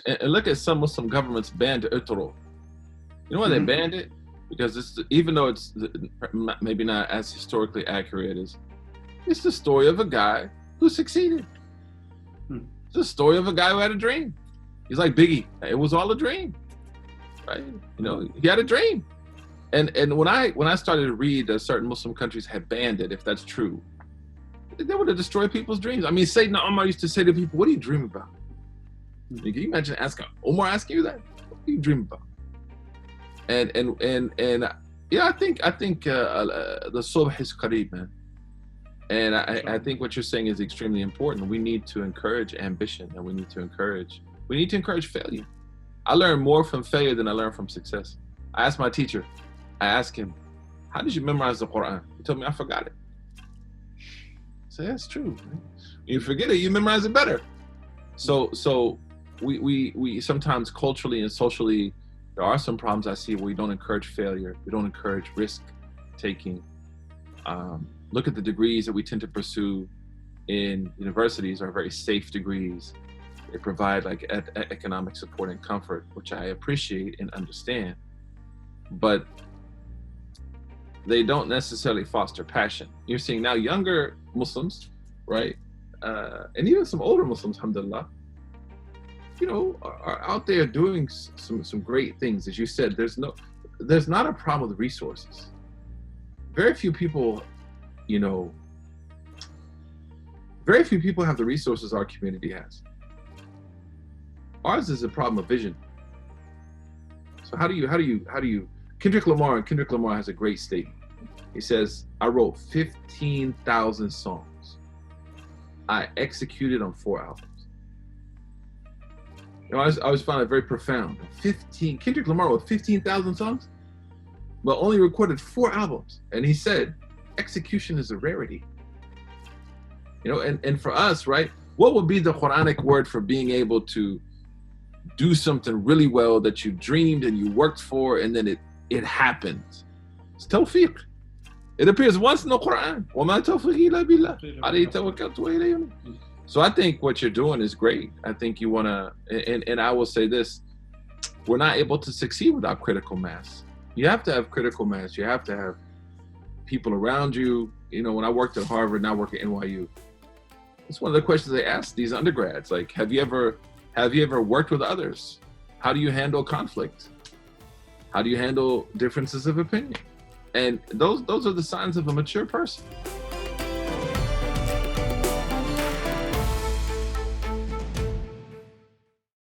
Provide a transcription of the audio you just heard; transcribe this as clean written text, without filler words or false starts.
And look at some Muslim governments banned utro. You know why they banned it? Because even though it's maybe not as historically accurate as, it's the story of a guy who succeeded. It's the story of a guy who had a dream. He's like Biggie. It was all a dream, right? You know, he had a dream. And when I started to read that certain Muslim countries had banned it, if that's true, they would have destroyed people's dreams. I mean, Sayyidina Umar used to say to people, "What do you dream about?" Can you imagine Omar asking you that? What do you dream about? And yeah, I think the subh is qareeb, man. And I think what you're saying is extremely important. We need to encourage ambition, and we need to encourage failure. I learned more from failure than I learned from success. I asked my teacher, him, how did you memorize the Quran? He told me, I forgot it. I said, that's true. When you forget it, you memorize it better. So we sometimes culturally and socially, there are some problems I see where we don't encourage failure. We don't encourage risk taking. Look at the degrees that we tend to pursue in universities are very safe degrees. They provide like economic support and comfort, which I appreciate and understand, but they don't necessarily foster passion. You're seeing now younger Muslims, right? And even some older Muslims, alhamdulillah, you know, are out there doing some great things. As you said, there's not a problem with resources. Very few people, you know, very few people have the resources our community has. Ours is a problem of vision. So how do you, Kendrick Lamar has a great statement. He says, I wrote 15,000 songs. I executed on 4 albums. You know, I always found it very profound. Kendrick Lamar wrote 15,000 songs, but only recorded 4 albums. And he said, execution is a rarity. You know, and for us, right, what would be the Quranic word for being able to do something really well that you dreamed and you worked for, and then it happened? It's tawfiq. It appears once in the Quran. وَمَا تَوْفِقِ إِلَّا بِاللَّهِ عَلَيْهِ تَوَكَّلْتُ وَإِلَيْهِ أُنِيبُ. So I think what you're doing is great. I think you want to, and I will say this, we're not able to succeed without critical mass. You have to have critical mass. You have to have people around you. You know, when I worked at Harvard, now I work at NYU, it's one of the questions they ask these undergrads, like, have you ever worked with others? How do you handle conflict? How do you handle differences of opinion? And those are the signs of a mature person.